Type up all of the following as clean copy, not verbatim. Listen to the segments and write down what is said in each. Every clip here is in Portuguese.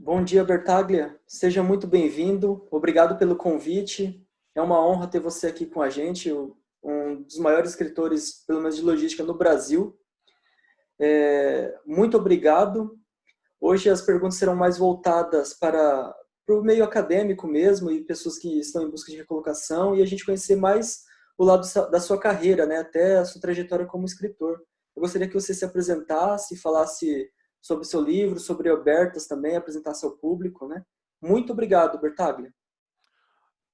Bom dia, Bertaglia. Seja muito bem-vindo. Obrigado pelo convite. É uma honra ter você aqui com a gente, um dos maiores escritores, pelo menos de logística, no Brasil. Muito obrigado. Hoje as perguntas serão mais voltadas para o meio acadêmico mesmo e pessoas que estão em busca de recolocação e a gente conhecer mais o lado da sua carreira, né? Até a sua trajetória como escritor. Eu gostaria que você se apresentasse, falasse sobre seu livro, sobre Albertas também, apresentasse ao público, né? Muito obrigado, Bertaglia.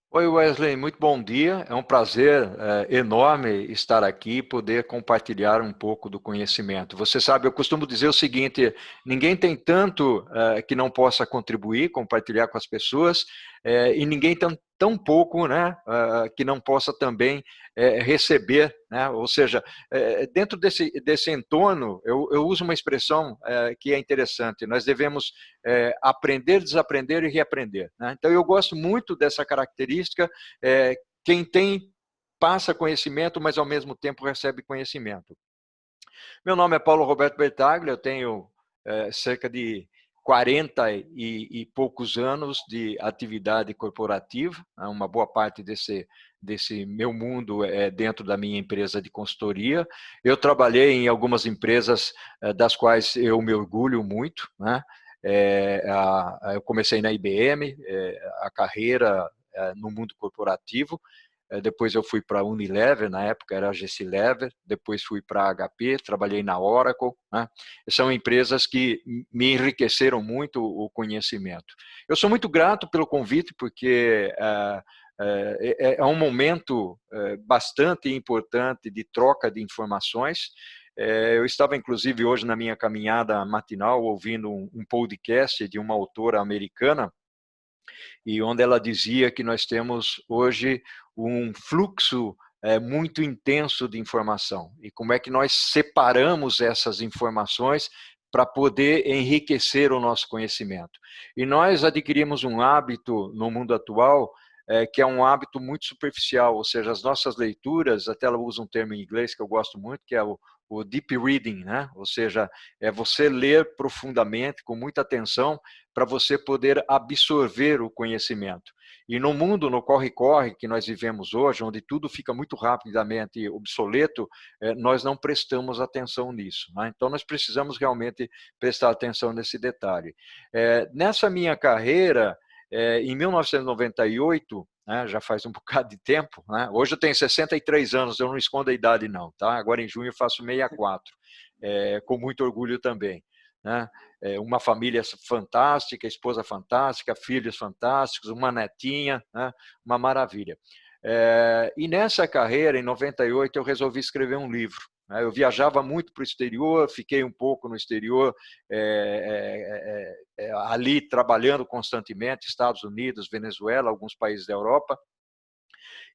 Oi, Wesley, muito bom dia. É um prazer enorme estar aqui e poder compartilhar um pouco do conhecimento. Você sabe, eu costumo dizer o seguinte, ninguém tem tanto que não possa contribuir, compartilhar com as pessoas, e ninguém tem tão pouco, né, que não possa também receber, né? Ou seja, dentro desse entorno, eu uso uma expressão que é interessante, nós devemos aprender, desaprender e reaprender, né? Então, eu gosto muito dessa característica, quem tem, passa conhecimento, mas ao mesmo tempo recebe conhecimento. Meu nome é Paulo Roberto Bertaglia, eu tenho cerca de 40 e poucos anos de atividade corporativa, uma boa parte desse meu mundo é dentro da minha empresa de consultoria. Eu trabalhei em algumas empresas das quais eu me orgulho muito, né? Eu comecei na IBM, a carreira no mundo corporativo. Depois eu fui para a Unilever, na época era a GC Lever, depois fui para a HP, trabalhei na Oracle, né? São empresas que me enriqueceram muito o conhecimento. Eu sou muito grato pelo convite, porque é um momento bastante importante de troca de informações. Eu estava, inclusive, hoje na minha caminhada matinal, ouvindo um podcast de uma autora americana, e onde ela dizia que nós temos hoje um fluxo muito intenso de informação, e como é que nós separamos essas informações para poder enriquecer o nosso conhecimento. E nós adquirimos um hábito no mundo atual, que é um hábito muito superficial, ou seja, as nossas leituras, até ela usa um termo em inglês que eu gosto muito, que é o deep reading, né? Ou seja, é você ler profundamente, com muita atenção, para você poder absorver o conhecimento. E no mundo, no corre-corre que nós vivemos hoje, onde tudo fica muito rapidamente obsoleto, nós não prestamos atenção nisso, né? Então, nós precisamos realmente prestar atenção nesse detalhe. Nessa minha carreira, em 1998, né, já faz um bocado de tempo, né? Hoje eu tenho 63 anos, eu não escondo a idade não, tá? Agora em junho eu faço 64, com muito orgulho também, né? Uma família fantástica, esposa fantástica, filhos fantásticos, uma netinha, né? Uma maravilha. E nessa carreira, em 98, eu resolvi escrever um livro. Eu viajava muito para o exterior, fiquei um pouco no exterior, ali trabalhando constantemente, Estados Unidos, Venezuela, alguns países da Europa,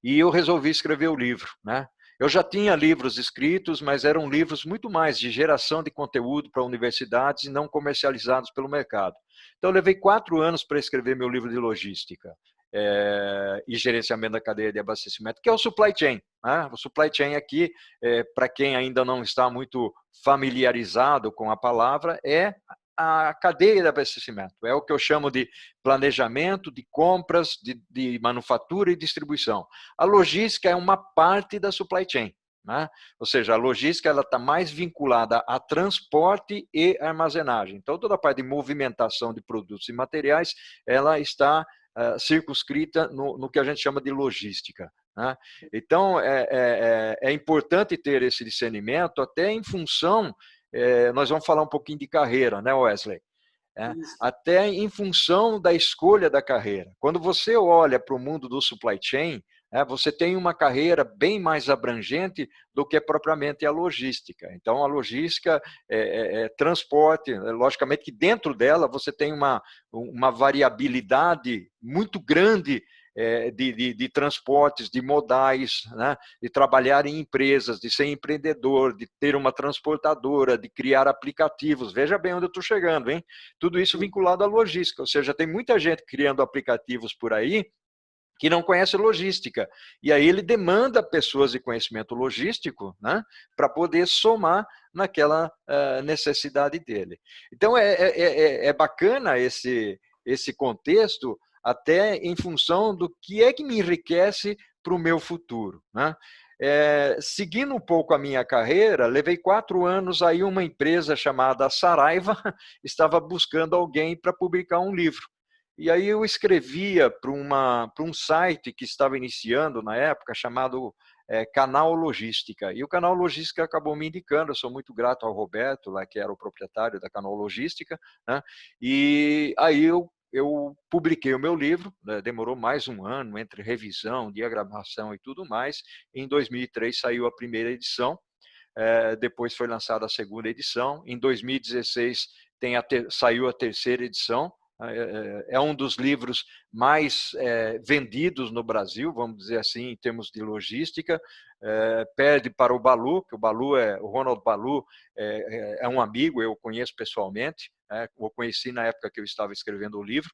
e eu resolvi escrever o livro, né? Eu já tinha livros escritos, mas eram livros muito mais de geração de conteúdo para universidades e não comercializados pelo mercado. Então, eu levei 4 anos para escrever meu livro de logística e gerenciamento da cadeia de abastecimento, que é o supply chain, né? O supply chain aqui, para quem ainda não está muito familiarizado com a palavra, é a cadeia de abastecimento. É o que eu chamo de planejamento, de compras, de manufatura e distribuição. A logística é uma parte da supply chain, né? Ou seja, a logística está mais vinculada a transporte e armazenagem. Então, toda a parte de movimentação de produtos e materiais, ela está circunscrita no que a gente chama de logística, né? Então, é importante ter esse discernimento, até em função, nós vamos falar um pouquinho de carreira, né, Wesley? Até em função da escolha da carreira. Quando você olha para o mundo do supply chain, você tem uma carreira bem mais abrangente do que propriamente a logística. Então, a logística é transporte, logicamente que dentro dela você tem uma variabilidade muito grande de transportes, de modais, né? De trabalhar em empresas, de ser empreendedor, de ter uma transportadora, de criar aplicativos. Veja bem onde eu estou chegando, hein? Tudo isso vinculado à logística, ou seja, tem muita gente criando aplicativos por aí que não conhece logística. E aí ele demanda pessoas de conhecimento logístico, né, para poder somar naquela necessidade dele. Então, é bacana esse contexto até em função do que é que me enriquece para o meu futuro, né? Seguindo um pouco a minha carreira, levei 4 anos, aí uma empresa chamada Saraiva estava buscando alguém para publicar um livro. E aí eu escrevia para um site que estava iniciando na época, chamado Canal Logística. E o Canal Logística acabou me indicando, eu sou muito grato ao Roberto, lá, que era o proprietário da Canal Logística, né? E aí eu publiquei o meu livro, né? Demorou mais um ano entre revisão, diagramação e tudo mais. Em 2003 saiu a primeira edição, depois foi lançada a segunda edição. Em 2016 saiu a terceira edição. É um dos livros mais vendidos no Brasil, vamos dizer assim, em termos de logística. Perde para o Balu, que o Ronald Balu é um amigo, eu o conheço pessoalmente, o conheci na época que eu estava escrevendo o livro.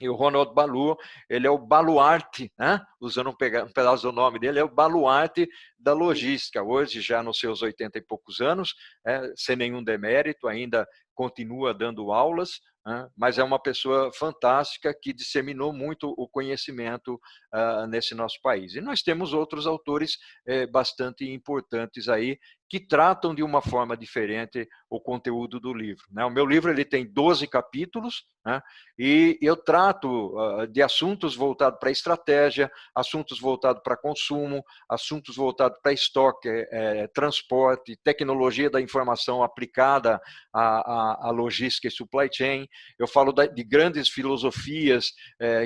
E o Ronald Balu, ele é o baluarte, né? Usando um pedaço do nome dele, é o baluarte da logística. Hoje, já nos seus 80 e poucos anos, sem nenhum demérito, ainda continua dando aulas, né? Mas é uma pessoa fantástica que disseminou muito o conhecimento nesse nosso país. E nós temos outros autores bastante importantes aí, que tratam de uma forma diferente o conteúdo do livro, né? O meu livro ele tem 12 capítulos, né? E eu trato de assuntos voltados para estratégia, assuntos voltados para consumo, assuntos voltados para estoque, transporte, tecnologia da informação aplicada à logística e supply chain. Eu falo de grandes filosofias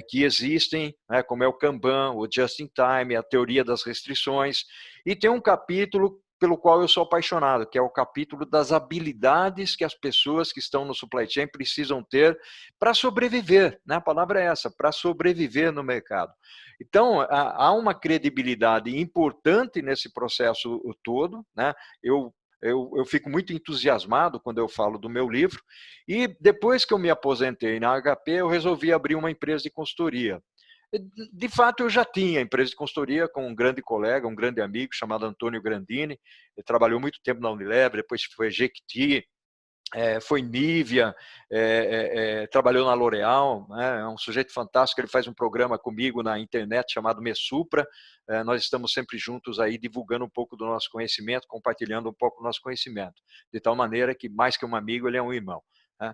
que existem, né, como é o Kanban, o Just in Time, a teoria das restrições. E tem um capítulo pelo qual eu sou apaixonado, que é o capítulo das habilidades que as pessoas que estão no supply chain precisam ter para sobreviver, né? A palavra é essa, para sobreviver no mercado. Então, há uma credibilidade importante nesse processo todo, né? Eu fico muito entusiasmado quando eu falo do meu livro, e depois que eu me aposentei na HP, eu resolvi abrir uma empresa de consultoria. De fato, eu já tinha empresa de consultoria com um grande colega, um grande amigo chamado Antônio Grandini. Ele trabalhou muito tempo na Unilever, depois foi Jequiti, foi Nivea, trabalhou na L'Oréal, né? É um sujeito fantástico. Ele faz um programa comigo na internet chamado Mesupra. Nós estamos sempre juntos aí divulgando um pouco do nosso conhecimento, compartilhando um pouco do nosso conhecimento, de tal maneira que, mais que um amigo, ele é um irmão, né?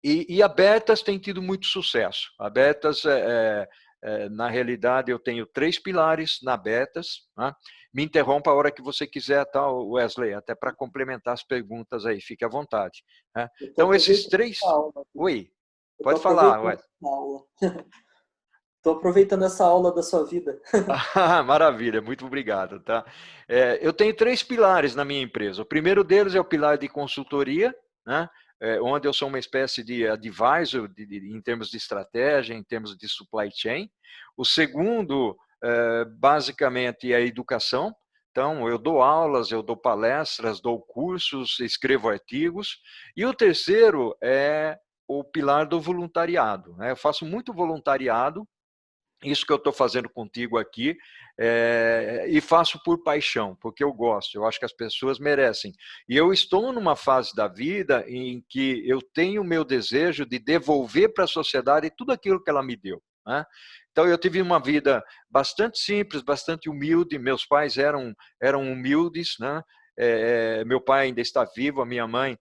E a Betas tem tido muito sucesso. A Betas, na realidade, eu tenho 3 pilares na Betas, né? Me interrompa a hora que você quiser, tá, Wesley, até para complementar as perguntas aí, fique à vontade, né? Então, esses 3... Oi, pode falar, Wesley. Estou aproveitando essa aula da sua vida. Maravilha, muito obrigado. Tá? Eu tenho 3 pilares na minha empresa. O primeiro deles é o pilar de consultoria, né? Onde eu sou uma espécie de advisor em termos de estratégia, em termos de supply chain. O segundo, basicamente, é a educação. Então, eu dou aulas, eu dou palestras, dou cursos, escrevo artigos. E o terceiro é o pilar do voluntariado, né? Eu faço muito voluntariado, isso que eu estou fazendo contigo aqui, e faço por paixão, porque eu gosto, eu acho que as pessoas merecem. E eu estou numa fase da vida em que eu tenho o meu desejo de devolver para a sociedade tudo aquilo que ela me deu, né? Então, eu tive uma vida bastante simples, bastante humilde. Meus pais eram humildes, né? Meu pai ainda está vivo, a minha mãe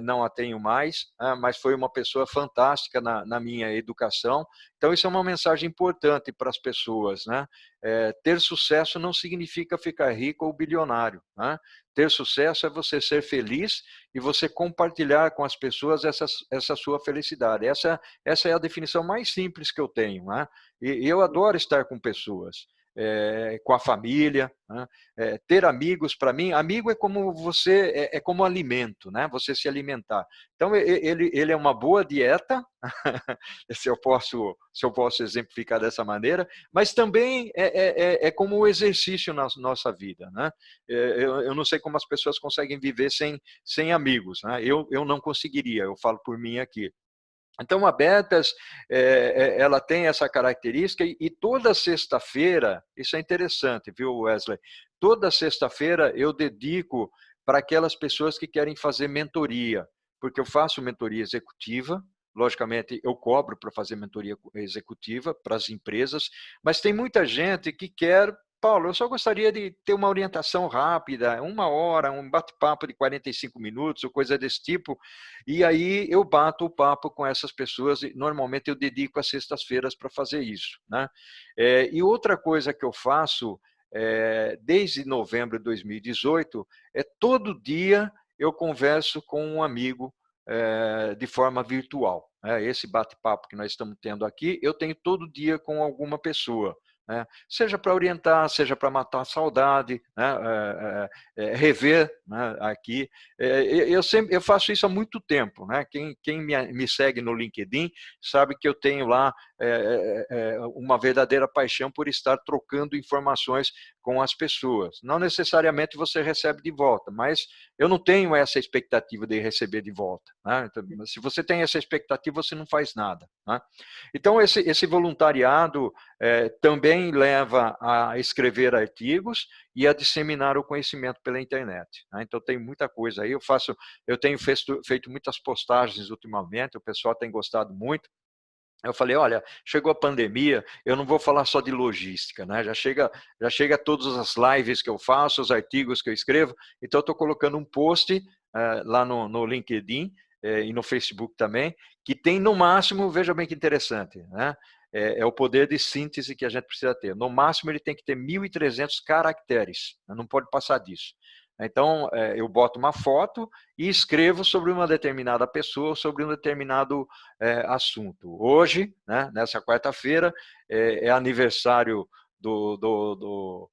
não a tenho mais, mas foi uma pessoa fantástica na minha educação. Então, isso é uma mensagem importante para as pessoas, né? Ter sucesso não significa ficar rico ou bilionário, né? Ter sucesso é você ser feliz e você compartilhar com as pessoas essa sua felicidade. Essa é a definição mais simples que eu tenho, né? E eu adoro estar com pessoas, com a família, né? Ter amigos, para mim, amigo é como é como alimento, né? Você se alimentar. Então, ele é uma boa dieta, se eu posso exemplificar dessa maneira, mas também é como um exercício na nossa vida, né? Eu não sei como as pessoas conseguem viver sem amigos, né? Eu não conseguiria, eu falo por mim aqui. Então, a Betas, ela tem essa característica, e toda sexta-feira, isso é interessante, viu, Wesley? Toda sexta-feira eu dedico para aquelas pessoas que querem fazer mentoria, porque eu faço mentoria executiva, logicamente, eu cobro para fazer mentoria executiva para as empresas, mas tem muita gente que quer, Paulo, eu só gostaria de ter uma orientação rápida, 1 hora, um bate-papo de 45 minutos, ou coisa desse tipo, e aí eu bato o papo com essas pessoas, e normalmente eu dedico as sextas-feiras para fazer isso, né? E outra coisa que eu faço, desde novembro de 2018, todo dia eu converso com um amigo de forma virtual. Esse bate-papo que nós estamos tendo aqui, eu tenho todo dia com alguma pessoa. Seja para orientar, seja para matar a saudade, né? Rever, né? Aqui. Eu faço isso há muito tempo. Né? Quem me segue no LinkedIn sabe que eu tenho lá uma verdadeira paixão por estar trocando informações com as pessoas. Não necessariamente você recebe de volta, mas eu não tenho essa expectativa de receber de volta. Né? Então, se você tem essa expectativa, você não faz nada. Né? Então, esse voluntariado também leva a escrever artigos e a disseminar o conhecimento pela internet. Né? Então, tem muita coisa aí. Eu tenho feito muitas postagens ultimamente, o pessoal tem gostado muito. Eu falei, olha, chegou a pandemia, eu não vou falar só de logística, né? Já chega todas as lives que eu faço, os artigos que eu escrevo, então eu estou colocando um post lá no LinkedIn e no Facebook também, que tem no máximo, veja bem que interessante, né? É o poder de síntese que a gente precisa ter. No máximo ele tem que ter 1.300 caracteres, não pode passar disso. Então, eu boto uma foto e escrevo sobre uma determinada pessoa, sobre um determinado assunto. Hoje, né, nessa quarta-feira, é aniversário do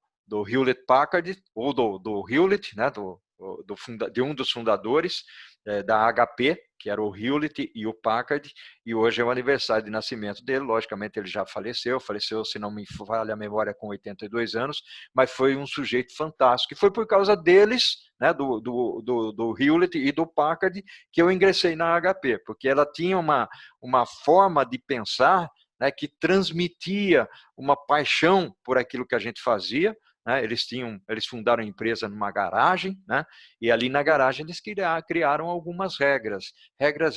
Hewlett-Packard, ou do Hewlett, né, de um dos fundadores da HP, que era o Hewlett e o Packard, e hoje é o aniversário de nascimento dele. Logicamente, ele já faleceu, se não me falha a memória, com 82 anos, mas foi um sujeito fantástico, e foi por causa deles, né, do Hewlett e do Packard, que eu ingressei na HP, porque ela tinha uma forma de pensar, né, que transmitia uma paixão por aquilo que a gente fazia. Né? Eles fundaram a empresa numa garagem, né? E ali na garagem eles criaram algumas regras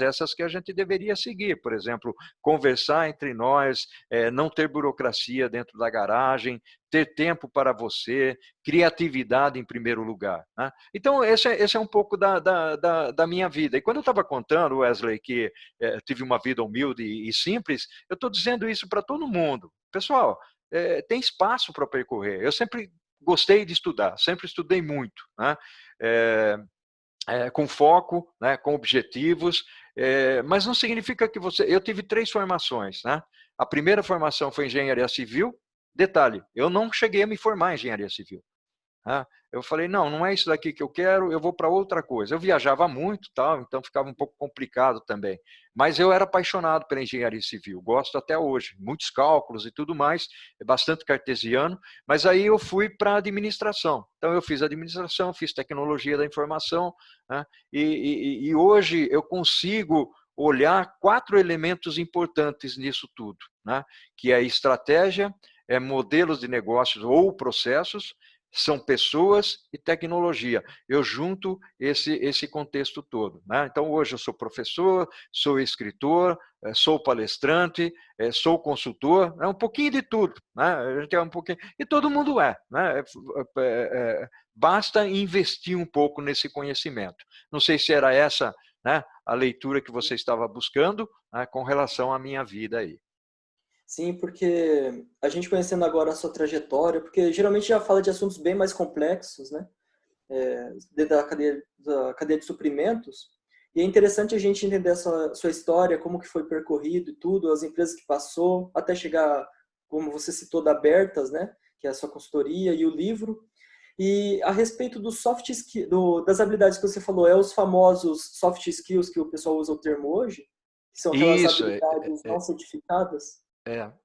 essas que a gente deveria seguir, por exemplo, conversar entre nós, não ter burocracia dentro da garagem, ter tempo para você, criatividade em primeiro lugar. Né? Então, esse é um pouco da minha vida. E quando eu estava contando, Wesley, que tive uma vida humilde e simples, eu estou dizendo isso para todo mundo. Pessoal, tem espaço para percorrer. Eu sempre gostei de estudar, sempre estudei muito, né? Com foco, né? Com objetivos, mas não significa que você... Eu tive 3 formações, né? A primeira formação foi engenharia civil. Detalhe, eu não cheguei a me formar em engenharia civil. Eu falei, não é isso daqui que eu quero, eu vou para outra coisa. Eu viajava muito, tal, então ficava um pouco complicado também. Mas eu era apaixonado pela engenharia civil, gosto até hoje, muitos cálculos e tudo mais, é bastante cartesiano, mas aí eu fui para a administração. Então eu fiz administração, fiz tecnologia da informação, né? E hoje eu consigo olhar 4 elementos importantes nisso tudo, né? Que é estratégia, modelos de negócios ou processos, são pessoas e tecnologia. Eu junto esse contexto todo. Né? Então, hoje eu sou professor, sou escritor, sou palestrante, sou consultor, um pouquinho de tudo. Né? A gente um pouquinho, e todo mundo é. Né? Basta investir um pouco nesse conhecimento. Não sei se era essa, né, a leitura que você estava buscando, né, com relação à minha vida aí. Sim, porque a gente conhecendo agora a sua trajetória, porque geralmente já fala de assuntos bem mais complexos, né? Dentro da cadeia de suprimentos, e é interessante a gente entender essa sua história, como que foi percorrido e tudo, as empresas que passou, até chegar, como você citou, da Bertas, né? Que é a sua consultoria, e o livro. E a respeito do soft skill, das habilidades que você falou, os famosos soft skills que o pessoal usa o termo hoje, que são aquelas Isso, habilidades não certificadas?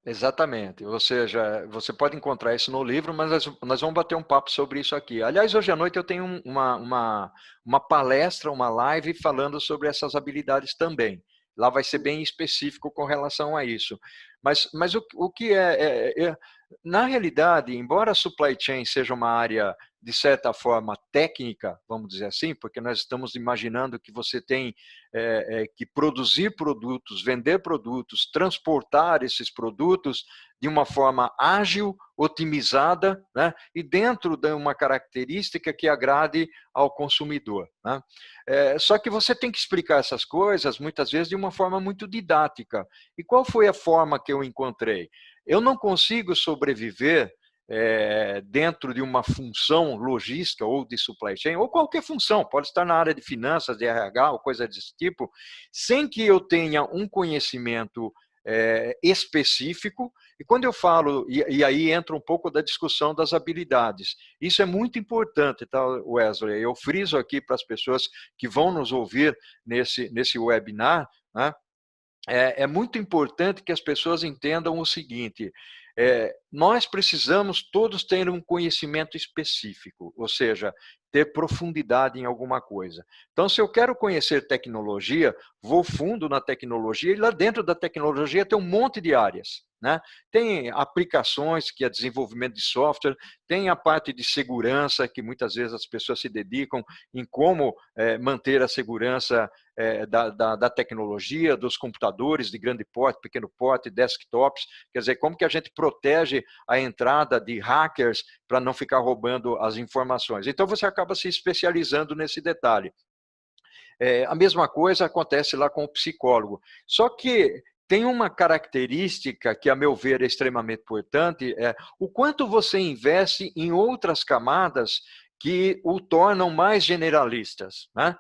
Exatamente. Ou seja, você pode encontrar isso no livro, mas nós vamos bater um papo sobre isso aqui. Aliás, hoje à noite eu tenho uma palestra, uma live falando sobre essas habilidades também. Lá vai ser bem específico com relação a isso. Mas o que Na realidade, embora a supply chain seja uma área, de certa forma, técnica, vamos dizer assim, porque nós estamos imaginando que você tem que produzir produtos, vender produtos, transportar esses produtos de uma forma ágil, otimizada, né, e dentro de uma característica que agrade ao consumidor. Né? Só que você tem que explicar essas coisas, muitas vezes, de uma forma muito didática. E qual foi a forma que eu encontrei? Eu não consigo sobreviver dentro de uma função logística ou de supply chain, ou qualquer função, pode estar na área de finanças, de RH, ou coisa desse tipo, sem que eu tenha um conhecimento específico. E quando eu falo, e aí entra um pouco da discussão das habilidades, isso é muito importante, tá, Wesley? Eu friso aqui para as pessoas que vão nos ouvir nesse webinar, né? É muito importante que as pessoas entendam o seguinte: nós precisamos todos ter um conhecimento específico, ou seja, ter profundidade em alguma coisa. Então, se eu quero conhecer tecnologia, vou fundo na tecnologia, e lá dentro da tecnologia tem um monte de áreas. Né? Tem aplicações, que é desenvolvimento de software, tem a parte de segurança, que muitas vezes as pessoas se dedicam em como manter a segurança da tecnologia, dos computadores de grande porte, pequeno porte, desktops, quer dizer, como que a gente protege a entrada de hackers para não ficar roubando as informações. Então, você acaba se especializando nesse detalhe. A mesma coisa acontece lá com o psicólogo. Só que tem uma característica que, a meu ver, é extremamente importante, é o quanto você investe em outras camadas que o tornam mais generalistas. Né?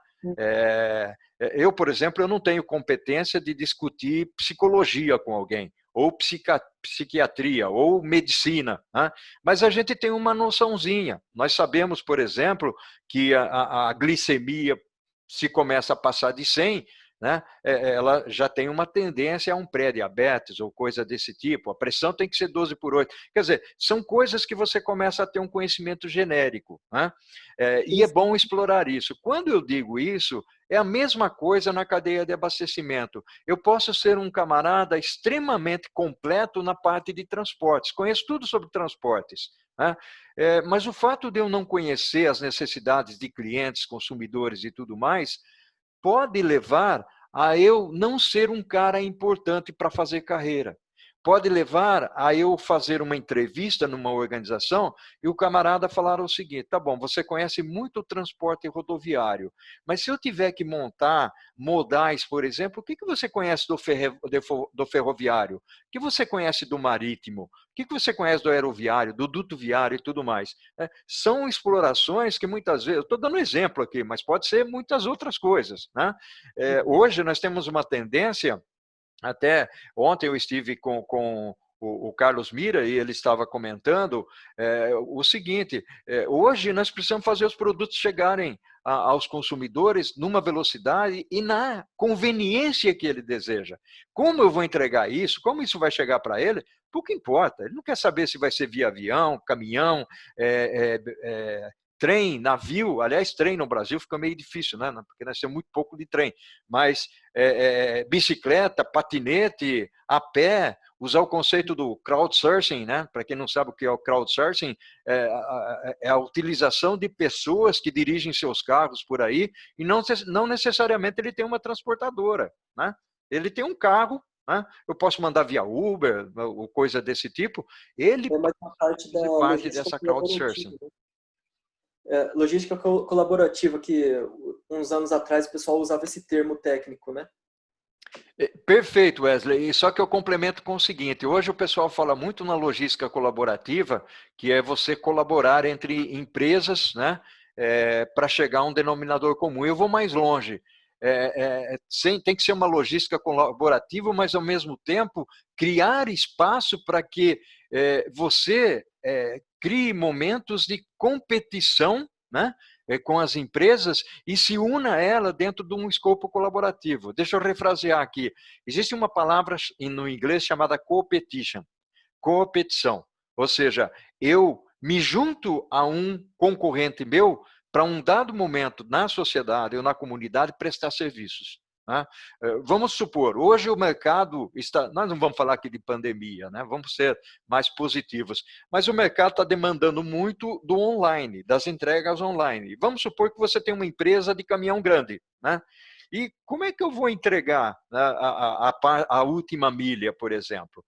Eu, por exemplo, eu não tenho competência de discutir psicologia com alguém, ou psiquiatria, ou medicina, né? Mas a gente tem uma noçãozinha. Nós sabemos, por exemplo, que a glicemia, se começa a passar de 100, né, ela já tem uma tendência a um pré-diabetes ou coisa desse tipo. A pressão tem que ser 12/8. Quer dizer, são coisas que você começa a ter um conhecimento genérico. Né? E é bom explorar isso. Quando eu digo isso, é a mesma coisa na cadeia de abastecimento. Eu posso ser um camarada extremamente completo na parte de transportes. Conheço tudo sobre transportes. Né? Mas o fato de eu não conhecer as necessidades de clientes, consumidores e tudo mais, pode levar a eu não ser um cara importante para fazer carreira. Pode levar a eu fazer uma entrevista numa organização e o camarada falar o seguinte: tá bom, você conhece muito o transporte rodoviário, mas se eu tiver que montar modais, por exemplo, o que você conhece do ferroviário? O que você conhece do marítimo? O que você conhece do aeroviário, do duto viário e tudo mais? São explorações que muitas vezes, estou dando um exemplo aqui, mas pode ser muitas outras coisas. Né? Hoje nós temos uma tendência. Até ontem eu estive com o Carlos Mira e ele estava comentando o seguinte: hoje nós precisamos fazer os produtos chegarem aos consumidores numa velocidade e na conveniência que ele deseja. Como eu vou entregar isso? Como isso vai chegar para ele? Pouco importa. Ele não quer saber se vai ser via avião, caminhão, trem, navio. Aliás, trem no Brasil fica meio difícil, né? Porque nós temos muito pouco de trem. Mas bicicleta, patinete, a pé, usar o conceito do crowdsourcing, né? Para quem não sabe o que é o crowdsourcing, é a utilização de pessoas que dirigem seus carros por aí e não necessariamente ele tem uma transportadora, né? Ele tem um carro, né? Eu posso mandar via Uber ou coisa desse tipo. Ele É mais uma parte da faz parte logística dessa colaborativa. crowdsourcing. Logística colaborativa, que uns anos atrás o pessoal usava esse termo técnico, né? Perfeito, Wesley. Só que eu complemento com o seguinte: hoje o pessoal fala muito na logística colaborativa, que é você colaborar entre empresas, né, para chegar a um denominador comum. Eu vou mais longe. Tem que ser uma logística colaborativa, mas ao mesmo tempo criar espaço para que você crie momentos de competição, né, com as empresas e se una a ela dentro de um escopo colaborativo. Deixa eu refrasear aqui. Existe uma palavra no inglês chamada competition, competição. Ou seja, eu me junto a um concorrente meu para um dado momento na sociedade ou na comunidade prestar serviços. né? Vamos supor, hoje o mercado está... Nós não vamos falar aqui de pandemia, né? Vamos ser mais positivos. Mas o mercado está demandando muito do online, das entregas online. Vamos supor que você tem uma empresa de caminhão grande, né? E como é que eu vou entregar, né, a última milha, por exemplo?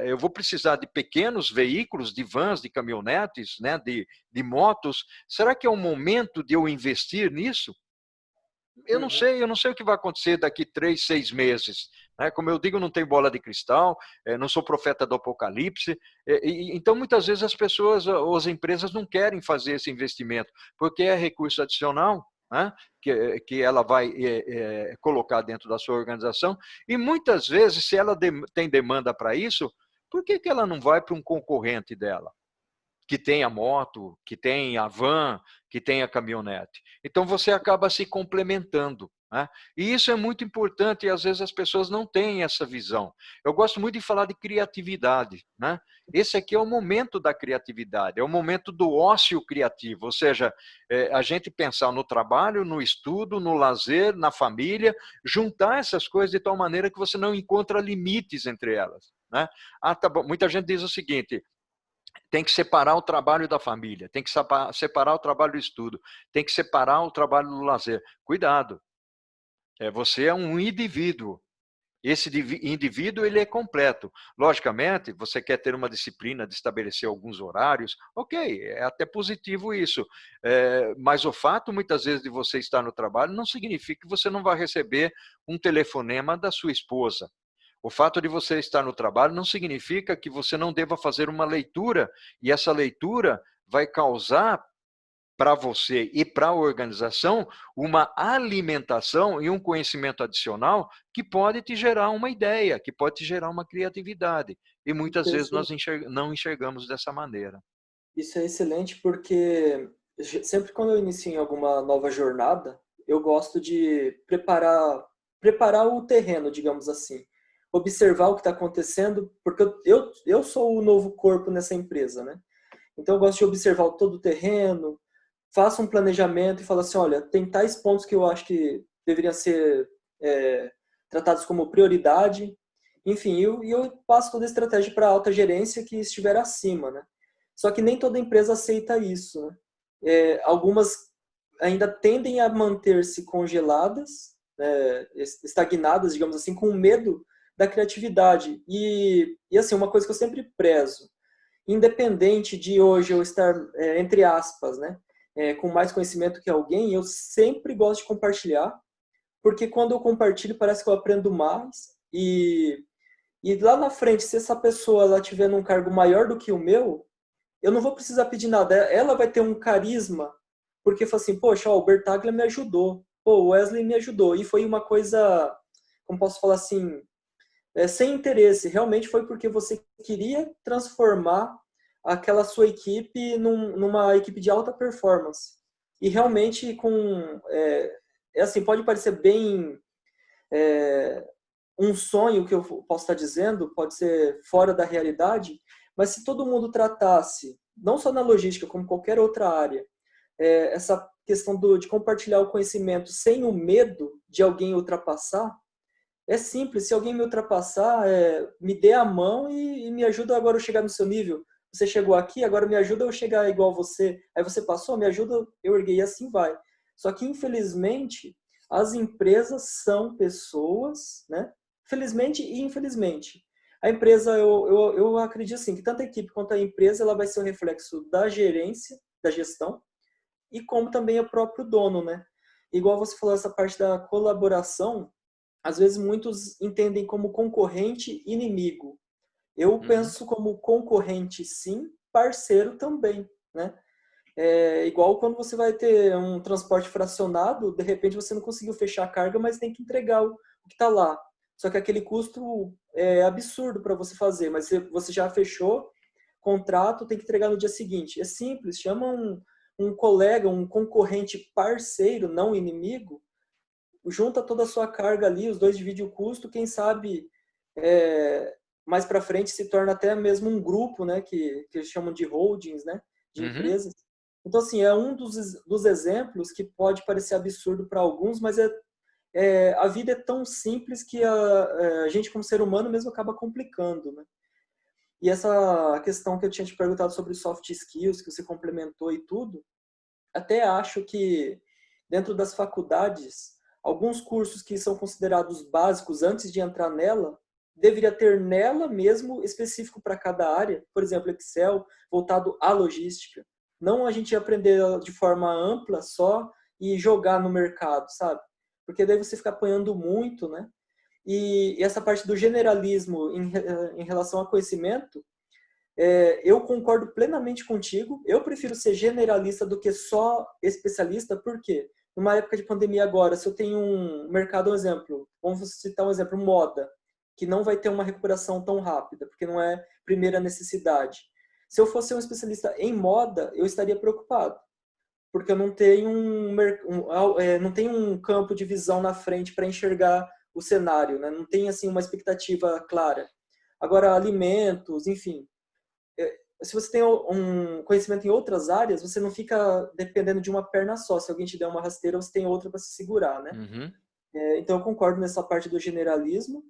Eu vou precisar de pequenos veículos, de vans, de caminhonetes, né, de motos. Será que é o momento de eu investir nisso? Eu Uhum. não sei o que vai acontecer daqui 3, 6 meses. Né? Como eu digo, não tenho bola de cristal, não sou profeta do apocalipse. Então, muitas vezes, as pessoas, ou as empresas não querem fazer esse investimento, porque é recurso adicional, né? Que ela vai colocar dentro da sua organização. E muitas vezes, se ela tem demanda para isso, por que ela não vai para um concorrente dela? Que tem a moto, que tem a van, que tem a caminhonete. Então você acaba se complementando, né? E isso é muito importante e às vezes as pessoas não têm essa visão. Eu gosto muito de falar de criatividade, né? Esse aqui é o momento da criatividade, é o momento do ócio criativo, ou seja, a gente pensar no trabalho, no estudo, no lazer, na família, juntar essas coisas de tal maneira que você não encontra limites entre elas, né? Ah, tá bom. Muita gente diz o seguinte: tem que separar o trabalho da família, tem que separar o trabalho do estudo, tem que separar o trabalho do lazer. Cuidado, você é um indivíduo. Esse indivíduo ele é completo. Logicamente, você quer ter uma disciplina de estabelecer alguns horários, ok, é até positivo isso. Mas o fato, muitas vezes, de você estar no trabalho não significa que você não vai receber um telefonema da sua esposa. O fato de você estar no trabalho não significa que você não deva fazer uma leitura, e essa leitura vai causar para você e para a organização uma alimentação e um conhecimento adicional que pode te gerar uma ideia, que pode te gerar uma criatividade. E muitas vezes nós não enxergamos dessa maneira. Isso é excelente porque sempre quando eu inicio em alguma nova jornada, eu gosto de preparar o terreno, digamos assim. Observar o que está acontecendo, porque eu sou o novo corpo nessa empresa, né? Então eu gosto de observar todo o terreno, faço um planejamento e falo assim, olha, tem tais pontos que eu acho que deveriam ser tratados como prioridade. Enfim, eu passo toda a estratégia para a alta gerência que estiver acima, né? Só que nem toda empresa aceita isso, né? Algumas ainda tendem a manter-se congeladas, estagnadas, digamos assim, com medo da criatividade. E assim, uma coisa que eu sempre prezo, independente de hoje eu estar, entre aspas, né, com mais conhecimento que alguém, eu sempre gosto de compartilhar, porque quando eu compartilho parece que eu aprendo mais e lá na frente, se essa pessoa ela tiver num cargo maior do que o meu, eu não vou precisar pedir nada. Ela vai ter um carisma, porque fala assim, poxa, ó, o Bertaglia me ajudou, pô, o Wesley me ajudou. E foi uma coisa, como posso falar assim, sem interesse. Realmente foi porque você queria transformar aquela sua equipe numa equipe de alta performance. E realmente assim, pode parecer bem um sonho que eu posso estar dizendo, pode ser fora da realidade, mas se todo mundo tratasse, não só na logística, como qualquer outra área, essa questão de compartilhar o conhecimento sem o medo de alguém ultrapassar, é simples. Se alguém me ultrapassar, me dê a mão e me ajuda agora a chegar no seu nível. Você chegou aqui, agora me ajuda eu chegar igual a você. Aí você passou, me ajuda eu erguer e assim vai. Só que, infelizmente, as empresas são pessoas, né? Felizmente e infelizmente. A empresa, eu acredito assim, que tanto a equipe quanto a empresa, ela vai ser um reflexo da gerência, da gestão, e como também o próprio dono, né? Igual você falou, essa parte da colaboração, às vezes muitos entendem como concorrente inimigo. Eu Uhum. penso como concorrente sim, parceiro também, né? Igual quando você vai ter um transporte fracionado, de repente você não conseguiu fechar a carga, mas tem que entregar o que está lá. Só que aquele custo é absurdo para você fazer, mas você já fechou contrato, tem que entregar no dia seguinte. É simples, chama um colega, um concorrente parceiro, não inimigo, junta toda a sua carga ali, os dois dividem o custo, quem sabe mais para frente se torna até mesmo um grupo, né, que eles chamam de holdings, né, de Uhum. empresas. Então, assim, é um dos exemplos que pode parecer absurdo para alguns, mas a vida é tão simples que a gente, como ser humano, mesmo acaba complicando, né? E essa questão que eu tinha te perguntado sobre soft skills, que você complementou e tudo, até acho que dentro das faculdades, alguns cursos que são considerados básicos antes de entrar nela, deveria ter nela mesmo específico para cada área, por exemplo, Excel, voltado à logística. Não a gente aprender de forma ampla só e jogar no mercado, sabe? Porque daí você fica apanhando muito, né? E essa parte do generalismo em relação a conhecimento, eu concordo plenamente contigo. Eu prefiro ser generalista do que só especialista, porque numa época de pandemia agora, se eu tenho um mercado, um exemplo, vamos citar um exemplo, moda, que não vai ter uma recuperação tão rápida, porque não é primeira necessidade. Se eu fosse um especialista em moda, eu estaria preocupado, porque eu não tenho não tenho um campo de visão na frente para enxergar o cenário, né? Não tem assim uma expectativa clara. Agora, alimentos, enfim, se você tem um conhecimento em outras áreas, você não fica dependendo de uma perna só. Se alguém te der uma rasteira, você tem outra para se segurar, né? Uhum. Então eu concordo nessa parte do generalismo.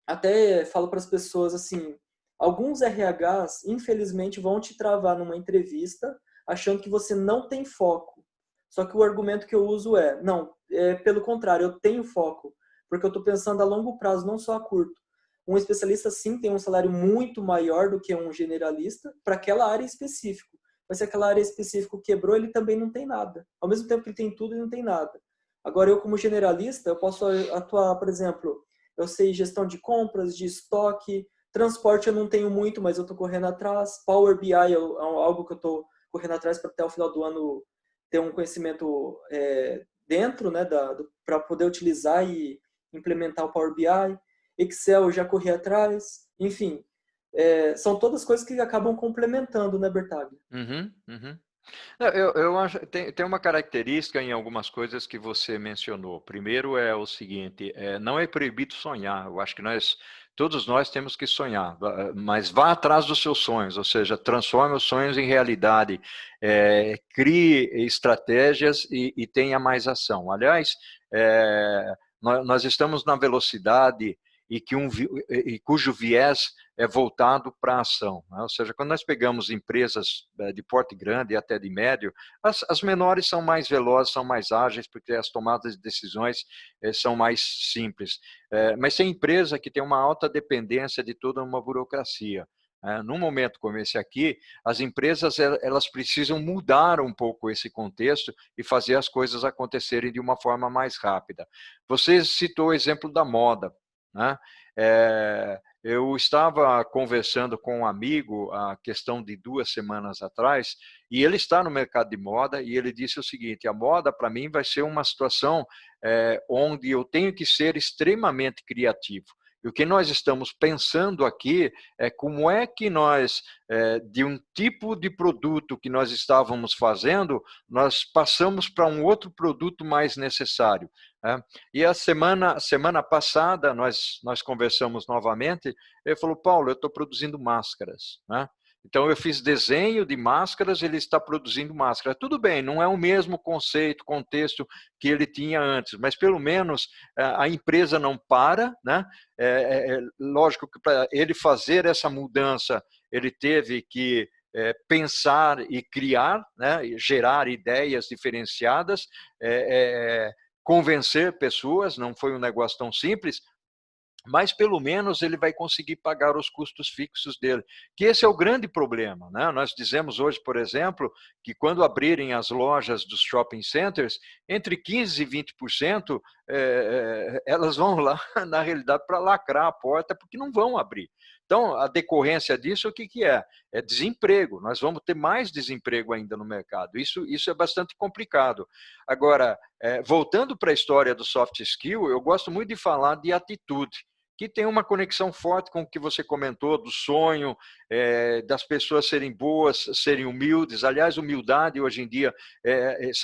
Até falo para as pessoas assim, alguns RHs, infelizmente, vão te travar numa entrevista achando que você não tem foco. Só que o argumento que eu uso não, pelo contrário, eu tenho foco, porque eu estou pensando a longo prazo, não só a curto. Um especialista, sim, tem um salário muito maior do que um generalista para aquela área específica. Mas se aquela área específica quebrou, ele também não tem nada. Ao mesmo tempo que ele tem tudo, ele não tem nada. Agora, eu como generalista, eu posso atuar, por exemplo, eu sei gestão de compras, de estoque, transporte eu não tenho muito, mas eu estou correndo atrás. Power BI é algo que eu estou correndo atrás para até o final do ano ter um conhecimento dentro, né, para poder utilizar e implementar o Power BI. Excel eu já corri atrás. Enfim, são todas coisas que acabam complementando, né, Bertaglia? Uhum, uhum. Eu acho que tem uma característica em algumas coisas que você mencionou. Primeiro é o seguinte, não é proibido sonhar. Eu acho que todos nós temos que sonhar, mas vá atrás dos seus sonhos, ou seja, transforme os sonhos em realidade, crie estratégias e tenha mais ação. Aliás, nós estamos na velocidade e cujo viés é voltado para a ação, né? Ou seja, quando nós pegamos empresas de porte grande e até de médio, as menores são mais velozes, são mais ágeis, porque as tomadas de decisões são mais simples. Mas tem empresa que tem uma alta dependência de toda uma burocracia. Num momento como esse aqui, as empresas elas precisam mudar um pouco esse contexto e fazer as coisas acontecerem de uma forma mais rápida. Você citou o exemplo da moda, né? Eu estava conversando com um amigo a questão de 2 semanas atrás, e ele está no mercado de moda, e ele disse o seguinte: a moda para mim vai ser uma situação onde eu tenho que ser extremamente criativo. E o que nós estamos pensando aqui é como é que nós, de um tipo de produto que nós estávamos fazendo, nós passamos para um outro produto mais necessário. E a semana passada, nós conversamos novamente, ele falou: Paulo, eu estou produzindo máscaras, né? Então, eu fiz desenho de máscaras, ele está produzindo máscara. Tudo bem, não é o mesmo conceito, contexto que ele tinha antes, mas pelo menos a empresa não para, né? Lógico que para ele fazer essa mudança, ele teve que pensar e criar, né? E gerar ideias diferenciadas, convencer pessoas, não foi um negócio tão simples, mas pelo menos ele vai conseguir pagar os custos fixos dele, que esse é o grande problema, né? Nós dizemos hoje, por exemplo, que quando abrirem as lojas dos shopping centers, entre 15% e 20%, elas vão lá, na realidade, para lacrar a porta, porque não vão abrir. Então, a decorrência disso, o que é? É desemprego. Nós vamos ter mais desemprego ainda no mercado. Isso é bastante complicado. Agora, voltando para a história do soft skill, eu gosto muito de falar de atitude, que tem uma conexão forte com o que você comentou, do sonho, das pessoas serem boas, serem humildes. Aliás, humildade hoje em dia,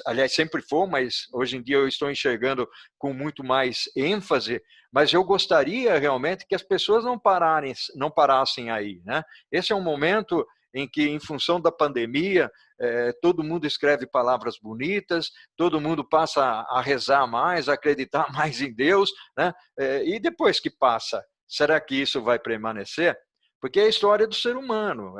aliás, sempre foi, mas hoje em dia eu estou enxergando com muito mais ênfase, mas eu gostaria realmente que as pessoas não parassem aí, né? Esse é um momento em que, em função da pandemia, todo mundo escreve palavras bonitas, todo mundo passa a rezar mais, a acreditar mais em Deus, né? E depois que passa, será que isso vai permanecer? Porque é a história do ser humano.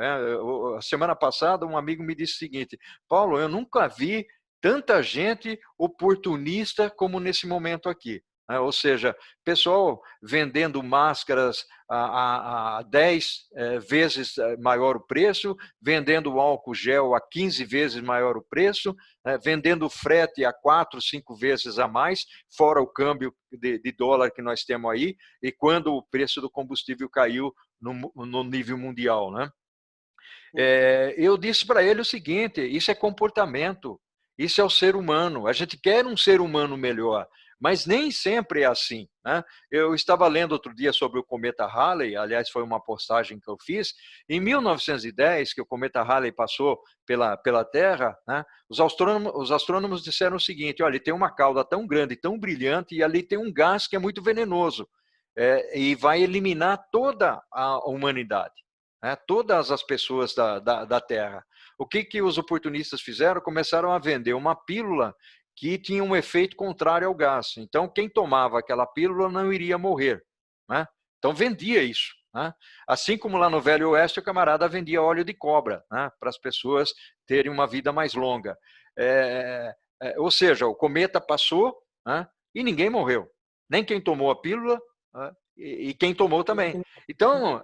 A semana passada, um amigo me disse o seguinte: Paulo, eu nunca vi tanta gente oportunista como nesse momento aqui. Ou seja, pessoal vendendo máscaras a 10 vezes maior o preço, vendendo álcool gel a 15 vezes maior o preço, vendendo frete a 4, 5 vezes a mais, fora o câmbio de dólar que nós temos aí, e quando o preço do combustível caiu no nível mundial, né? Eu disse para ele o seguinte: isso é comportamento, isso é o ser humano. A gente quer um ser humano melhor, mas nem sempre é assim, né? Eu estava lendo outro dia sobre o cometa Halley, aliás, foi uma postagem que eu fiz. Em 1910, que o cometa Halley passou pela Terra, né, os astrônomos disseram o seguinte: olha, tem uma cauda tão grande, tão brilhante, e ali tem um gás que é muito venenoso, e vai eliminar toda a humanidade, né? Todas as pessoas da Terra. O que os oportunistas fizeram? Começaram a vender uma pílula que tinha um efeito contrário ao gás. Então, quem tomava aquela pílula não iria morrer, né? Então, vendia isso, né? Assim como lá no Velho Oeste, o camarada vendia óleo de cobra, né, para as pessoas terem uma vida mais longa. Ou seja, o cometa passou, né, e ninguém morreu. Nem quem tomou a pílula, né, e quem tomou também. Então,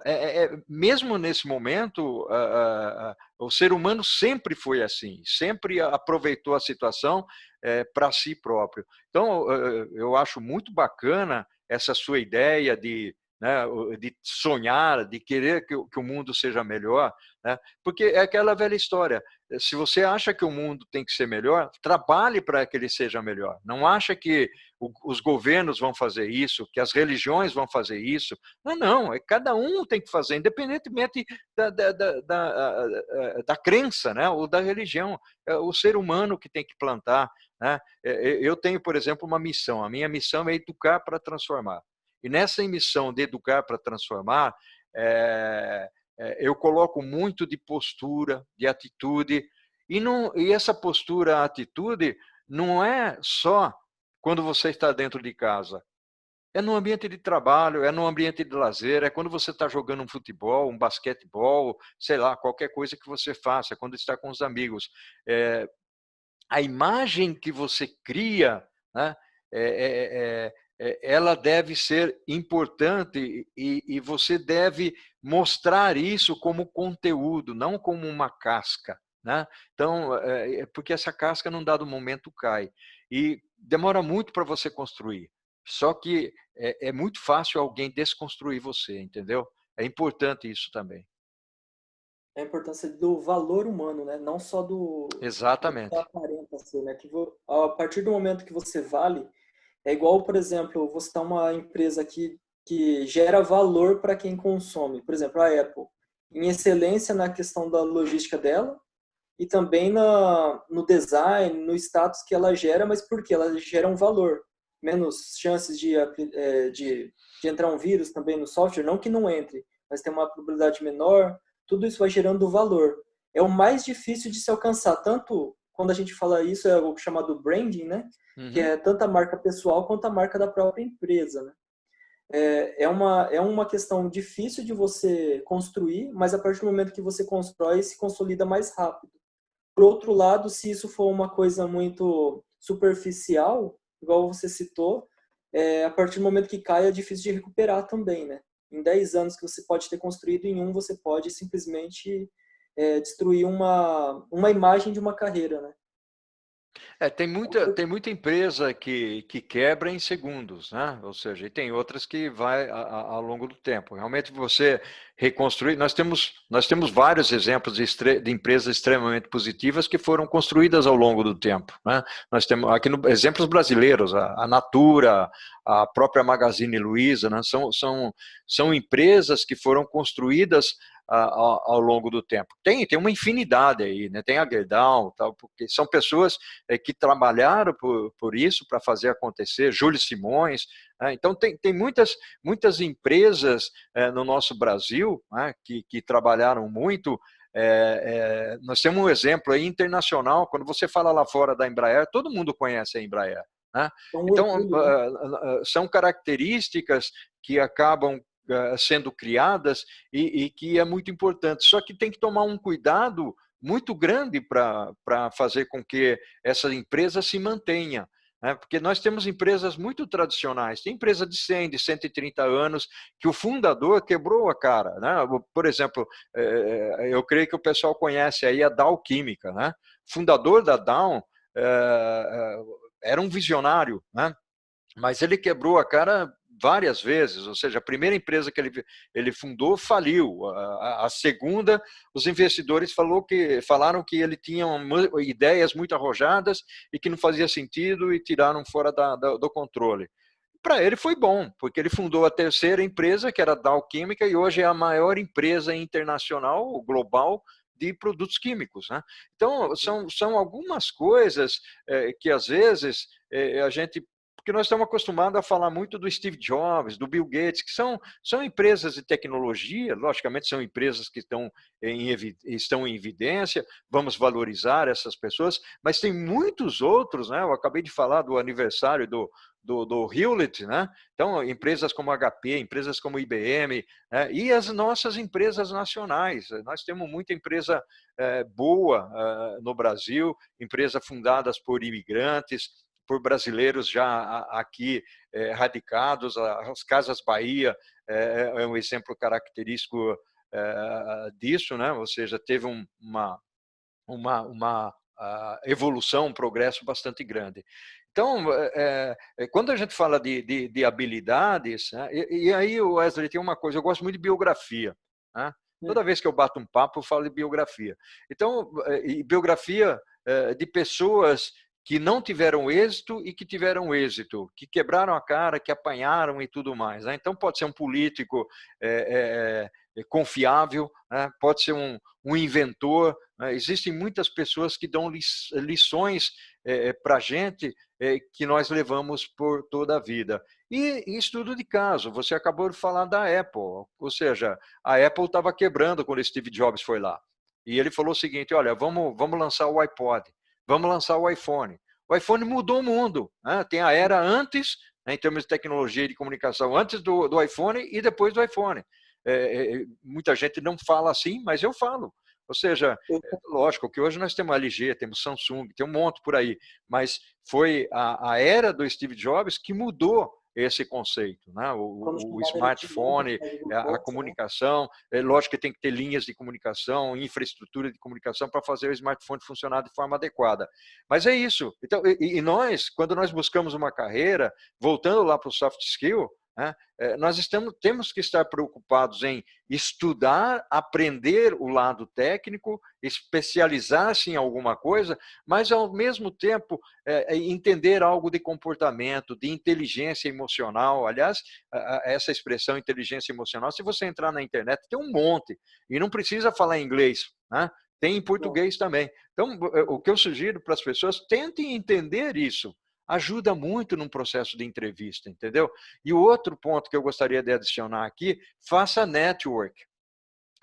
mesmo nesse momento, o ser humano sempre foi assim, sempre aproveitou a situação para si próprio. Então, eu acho muito bacana essa sua ideia né, de sonhar, de querer que o mundo seja melhor, né? Porque é aquela velha história: se você acha que o mundo tem que ser melhor, trabalhe para que ele seja melhor. Não acha que os governos vão fazer isso, que as religiões vão fazer isso. Não, cada um tem que fazer, independentemente da crença, né, ou da religião. É o ser humano que tem que plantar, né? Eu tenho, por exemplo, uma missão. A minha missão é educar para transformar. E nessa missão de educar para transformar, eu coloco muito de postura, de atitude, e essa postura, atitude, não é só quando você está dentro de casa. É no ambiente de trabalho, é no ambiente de lazer, é quando você está jogando um futebol, um basquetebol, sei lá, qualquer coisa que você faça, quando está com os amigos. A imagem que você cria, né, ela deve ser importante, e você deve mostrar isso como conteúdo, não como uma casca, né? Então, porque essa casca, num dado momento, cai. E demora muito para você construir. Só que é muito fácil alguém desconstruir você, entendeu? É importante isso também. A importância do valor humano, né? Não só do que Exatamente. aparenta ser, né? A partir do momento que você vale, é igual, por exemplo, você está uma empresa que gera valor para quem consome. Por exemplo, a Apple, em excelência na questão da logística dela e também no design, no status que ela gera, mas por quê? Ela gera um valor. Menos chances de entrar um vírus também no software, não que não entre, mas tem uma probabilidade menor. Tudo isso vai gerando valor. É o mais difícil de se alcançar, tanto quando a gente fala isso, é o chamado branding, né? Que Uhum. é tanto a marca pessoal quanto a marca da própria empresa, né? É uma questão difícil de você construir, mas a partir do momento que você constrói, se consolida mais rápido. Por outro lado, se isso for uma coisa muito superficial, igual você citou, a partir do momento que cai é difícil de recuperar também, né? Em 10 anos que você pode ter construído, em um você pode simplesmente destruir uma imagem de uma carreira, né? Tem muita empresa que quebra em segundos, né? Ou seja, e tem outras que vai ao longo do tempo. Realmente você reconstruir, nós temos vários exemplos de empresas extremamente positivas que foram construídas ao longo do tempo, né? Nós temos aqui exemplos brasileiros, a Natura, a própria Magazine Luiza, né? São empresas que foram construídas ao longo do tempo. Tem uma infinidade aí, né? Tem a Gerdau, tal, porque são pessoas que trabalharam por isso, para fazer acontecer. Júlio Simões, né? Então tem muitas empresas no nosso Brasil, né, que trabalharam muito, Nós temos um exemplo aí internacional, quando você fala lá fora da Embraer, todo mundo conhece a Embraer, né? É um Então, orgulho, né? são características que acabam sendo criadas e que é muito importante. Só que tem que tomar um cuidado muito grande para fazer com que essa empresa se mantenha. Né? Porque nós temos empresas muito tradicionais, tem empresa de 100, de 130 anos, que o fundador quebrou a cara. Né? Por exemplo, eu creio que o pessoal conhece aí a Dow Química. Né? O fundador da Dow era um visionário, né? Mas ele quebrou a cara várias vezes, ou seja, a primeira empresa que ele fundou faliu, a segunda, os investidores falaram que ele tinha ideias muito arrojadas e que não fazia sentido e tiraram fora do controle. Para ele foi bom, porque ele fundou a terceira empresa, que era a Dow Química, e hoje é a maior empresa internacional, global, de produtos químicos. Né? Então, são algumas coisas que, às vezes, a gente... Porque nós estamos acostumados a falar muito do Steve Jobs, do Bill Gates, que são empresas de tecnologia, logicamente são empresas que estão em evidência, vamos valorizar essas pessoas, mas tem muitos outros, né? Eu acabei de falar do aniversário do Hewlett, né? Então, empresas como HP, empresas como IBM, né? E as nossas empresas nacionais. Nós temos muita empresa boa no Brasil, empresas fundadas por imigrantes, por brasileiros já aqui radicados. As Casas Bahia é um exemplo característico disso, né? Ou seja, teve uma evolução, um progresso bastante grande. Então, quando a gente fala de habilidades, né, e aí, Wesley, tem uma coisa, eu gosto muito de biografia. Né? Toda vez que eu bato um papo, eu falo de biografia. Então, e biografia de pessoas que não tiveram êxito e que tiveram êxito, que quebraram a cara, que apanharam e tudo mais. Né? Então, pode ser um político confiável, né? Pode ser um inventor. Né? Existem muitas pessoas que dão lições para a gente que nós levamos por toda a vida. E estudo de caso, você acabou de falar da Apple, ou seja, a Apple estava quebrando quando Steve Jobs foi lá. E ele falou o seguinte, olha, vamos lançar o iPod, vamos lançar o iPhone. O iPhone mudou o mundo. Né? Tem a era antes, né, em termos de tecnologia e de comunicação, antes do iPhone e depois do iPhone. Muita gente não fala assim, mas eu falo. Ou seja, lógico que hoje nós temos LG, temos Samsung, tem um monte por aí, mas foi a era do Steve Jobs que mudou esse conceito, né? O smartphone, a comunicação, lógico que tem que ter linhas de comunicação, infraestrutura de comunicação para fazer o smartphone funcionar de forma adequada. Mas é isso. Então, e nós, quando nós buscamos uma carreira, voltando lá para o soft skill, né, nós temos que estar preocupados em estudar, aprender o lado técnico, especializar-se em alguma coisa, mas, ao mesmo tempo, entender algo de comportamento, de inteligência emocional. Aliás, essa expressão inteligência emocional, se você entrar na internet, tem um monte, e não precisa falar inglês, né? Tem em português também. Então, o que eu sugiro para as pessoas, tentem entender isso. Ajuda muito num processo de entrevista, entendeu? E o outro ponto que eu gostaria de adicionar aqui, faça network,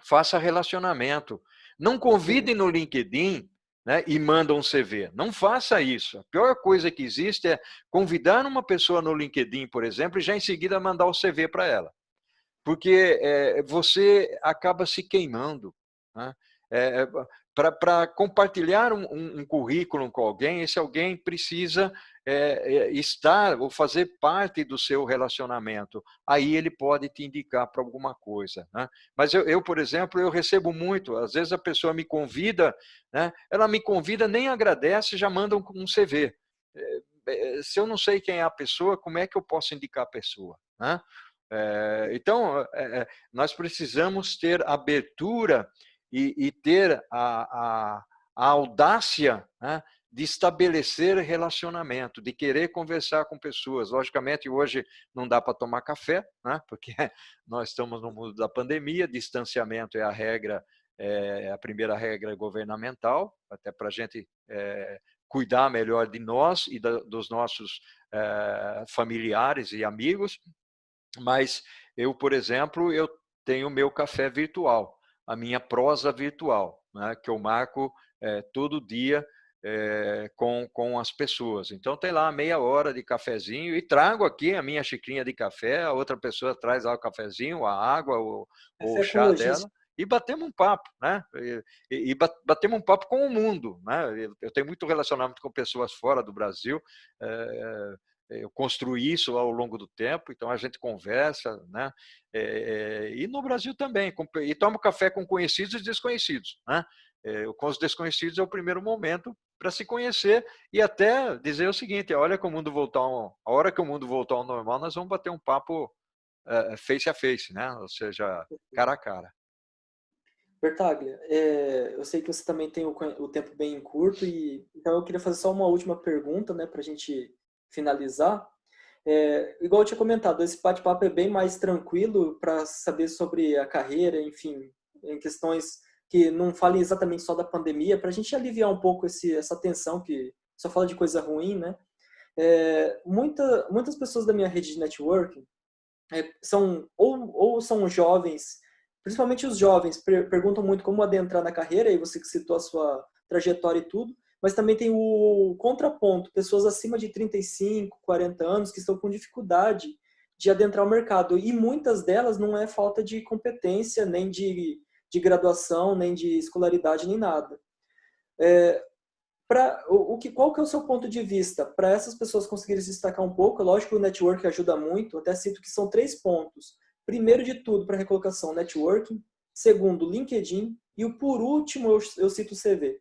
faça relacionamento. Não convide no LinkedIn, né, e manda um CV. Não faça isso. A pior coisa que existe é convidar uma pessoa no LinkedIn, por exemplo, e já em seguida mandar o CV para ela. Porque você acaba se queimando. Né? Para compartilhar um currículo com alguém, esse alguém precisa estar ou fazer parte do seu relacionamento. Aí ele pode te indicar para alguma coisa. Né? Mas eu, por exemplo, eu recebo muito. Às vezes a pessoa me convida, né? Ela me convida, nem agradece, já manda um CV. Se eu não sei quem é a pessoa, como é que eu posso indicar a pessoa? Né? Então, nós precisamos ter abertura e ter a audácia, né, de estabelecer relacionamento, de querer conversar com pessoas. Logicamente, hoje não dá para tomar café, né, porque nós estamos no mundo da pandemia, distanciamento é a regra, a primeira regra governamental, até para a gente cuidar melhor de nós e dos nossos familiares e amigos. Mas eu, por exemplo, eu tenho o meu café virtual, a minha prosa virtual. né, que eu marco todo dia com as pessoas. Então tem lá meia hora de cafezinho e trago aqui a minha xicrinha de café, a outra pessoa traz lá o cafezinho, a água ou o Café com chá logística. dela e batemos um papo, né? Batemos um papo com o mundo, né? Eu tenho muito relacionamento com pessoas fora do Brasil. Eu construí isso ao longo do tempo, então a gente conversa, né? E no Brasil também, e tomo café com conhecidos e desconhecidos, né? Com os desconhecidos é o primeiro momento para se conhecer e até dizer o seguinte: olha, que o mundo voltar a hora que o mundo voltar ao normal, nós vamos bater um papo face a face, né? Ou seja, cara a cara. Bertaglia, eu sei que você também tem o tempo bem curto, e então eu queria fazer só uma última pergunta, né, para a gente finalizar. Igual eu tinha comentado, esse bate-papo é bem mais tranquilo para saber sobre a carreira, enfim, em questões que não falem exatamente só da pandemia, para a gente aliviar um pouco essa tensão que só fala de coisa ruim, né? Muitas pessoas da minha rede de networking são ou são jovens, principalmente os jovens, perguntam muito como adentrar na carreira, e você que citou a sua trajetória e tudo, mas também tem o contraponto, pessoas acima de 35, 40 anos que estão com dificuldade de adentrar o mercado, e muitas delas não é falta de competência, nem de graduação, nem de escolaridade, nem nada. Qual que é o seu ponto de vista para essas pessoas conseguirem se destacar um pouco? Lógico que o network ajuda muito, até cito que são 3 pontos. Primeiro de tudo, para recolocação, networking. Segundo, LinkedIn. E o por último, eu cito o CV.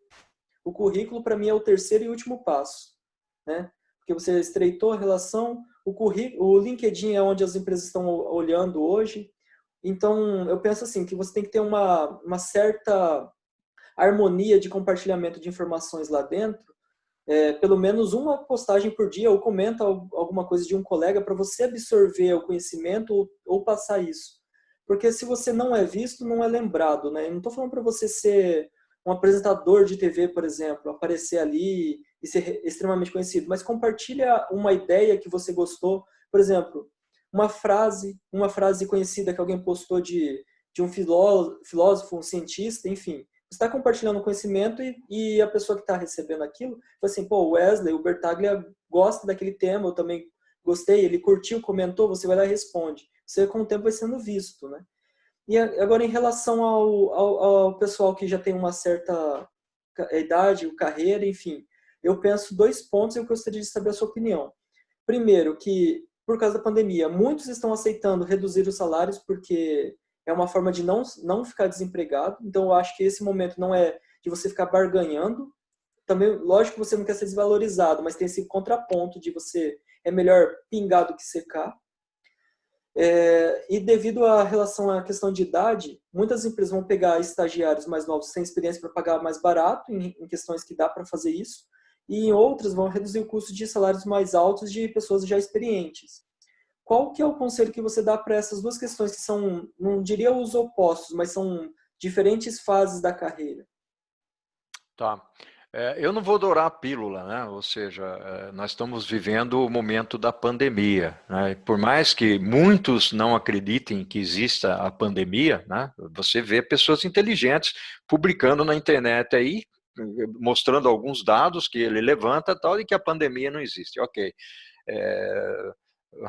O currículo, para mim, é o terceiro e último passo, né? Porque você estreitou a relação, o LinkedIn é onde as empresas estão olhando hoje. Então, eu penso assim, que você tem que ter uma certa harmonia de compartilhamento de informações lá dentro, pelo menos uma postagem por dia, ou comenta alguma coisa de um colega para você absorver o conhecimento ou passar isso. Porque se você não é visto, não é lembrado, né? Eu não estou falando para você ser um apresentador de TV, por exemplo, aparecer ali e ser extremamente conhecido, mas compartilha uma ideia que você gostou. Por exemplo, uma frase conhecida que alguém postou de um filósofo, um cientista, enfim, está compartilhando conhecimento e a pessoa que está recebendo aquilo, fala assim, pô, o Wesley, o Bertaglia gosta daquele tema, eu também gostei, ele curtiu, comentou, você vai lá e responde. Você com o tempo vai sendo visto, né? E agora em relação ao pessoal que já tem uma certa idade, carreira, enfim, eu penso 2 pontos e eu gostaria de saber a sua opinião. Primeiro, que por causa da pandemia, muitos estão aceitando reduzir os salários porque é uma forma de não ficar desempregado. Então, eu acho que esse momento não é de você ficar barganhando. Também, lógico que você não quer ser desvalorizado, mas tem esse contraponto de você é melhor pingar do que secar. E devido à relação à questão de idade, muitas empresas vão pegar estagiários mais novos sem experiência para pagar mais barato, em questões que dá para fazer isso, e em outras vão reduzir o custo de salários mais altos de pessoas já experientes. Qual que é o conselho que você dá para essas duas questões que são, não diria os opostos, mas são diferentes fases da carreira? Tá. Eu não vou dourar a pílula, né? Ou seja, nós estamos vivendo o momento da pandemia, né? Por mais que muitos não acreditem que exista a pandemia, né? Você vê pessoas inteligentes publicando na internet aí, mostrando alguns dados que ele levanta tal, e que a pandemia não existe. Ok.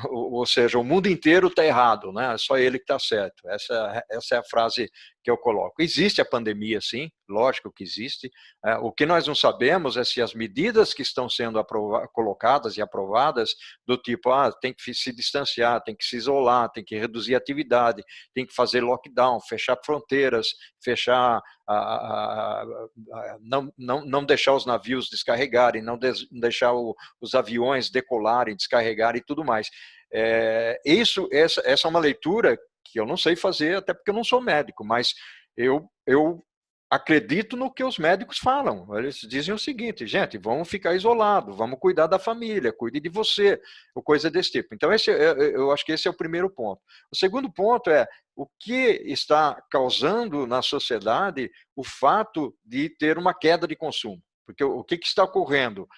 Ou seja, o mundo inteiro está errado, né? Só ele que está certo. Essa é a frase que eu coloco. Existe a pandemia, sim, lógico que existe. O que nós não sabemos é se as medidas que estão sendo colocadas e aprovadas, do tipo, tem que se distanciar, tem que se isolar, tem que reduzir a atividade, tem que fazer lockdown, fechar fronteiras, fechar, não deixar os navios descarregarem, não deixar os aviões decolarem, descarregarem e tudo mais. Essa é uma leitura que eu não sei fazer, até porque eu não sou médico, mas eu acredito no que os médicos falam. Eles dizem o seguinte: gente, vamos ficar isolado, vamos cuidar da família, cuide de você, ou coisa desse tipo. Então, eu acho que esse é o primeiro ponto. O segundo ponto é o que está causando na sociedade o fato de ter uma queda de consumo. Porque o que está ocorrendo?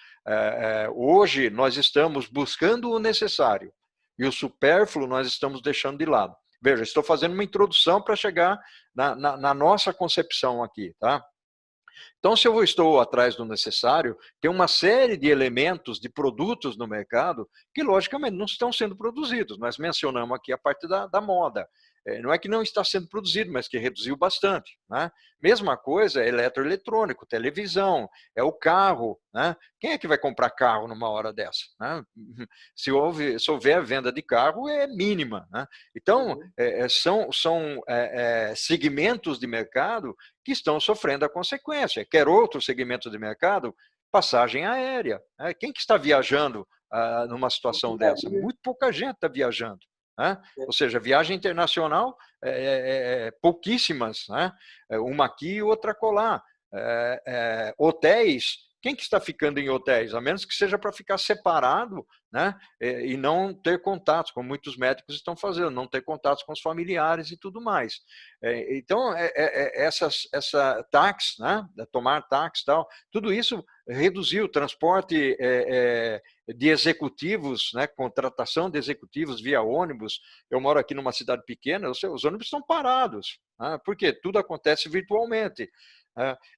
Hoje nós estamos buscando o necessário e o supérfluo nós estamos deixando de lado. Veja, estou fazendo uma introdução para chegar na nossa concepção aqui, tá? Então, se eu estou atrás do necessário, tem uma série de elementos, de produtos no mercado que, logicamente, não estão sendo produzidos. Nós mencionamos aqui a parte da moda. Não é que não está sendo produzido, mas que reduziu bastante, né? Mesma coisa, eletroeletrônico, televisão, é o carro, né? Quem é que vai comprar carro numa hora dessa, né? Se houver venda de carro, é mínima, né? Então, Uhum. são segmentos de mercado que estão sofrendo a consequência. Quer outro segmento de mercado? Passagem aérea, né? Quem que está viajando numa situação dessa? Hotelaria. Muito pouca gente está viajando, né? É. Ou seja, viagem internacional, pouquíssimas, né? Uma aqui e outra acolá. Hotéis, quem que está ficando em hotéis? A menos que seja para ficar separado, né? E não ter contatos, como muitos médicos estão fazendo, não ter contatos com os familiares e tudo mais. Então, essa táxi, né? Tomar táxi e tal, tudo isso reduziu o transporte de executivos, né? Contratação de executivos via ônibus. Eu moro aqui numa cidade pequena, os ônibus estão parados, né? Porque tudo acontece virtualmente.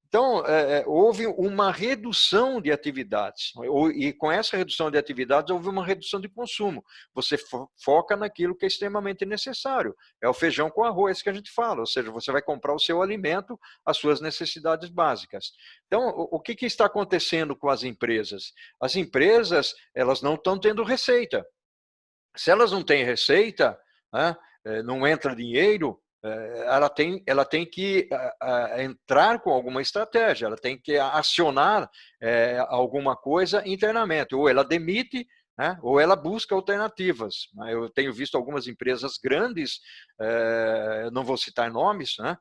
Então, houve uma redução de atividades, e com essa redução de atividades houve uma redução de consumo. Você foca naquilo que é extremamente necessário. É o feijão com arroz que a gente fala, ou seja, você vai comprar o seu alimento, as suas necessidades básicas. Então, o que está acontecendo com as empresas? As empresas, elas não estão tendo receita. Se elas não têm receita, né, não entra dinheiro, ela tem que entrar com alguma estratégia, ela tem que acionar alguma coisa internamente, ou ela demite, né, ou ela busca alternativas. Eu tenho visto algumas empresas grandes, não vou citar nomes, né,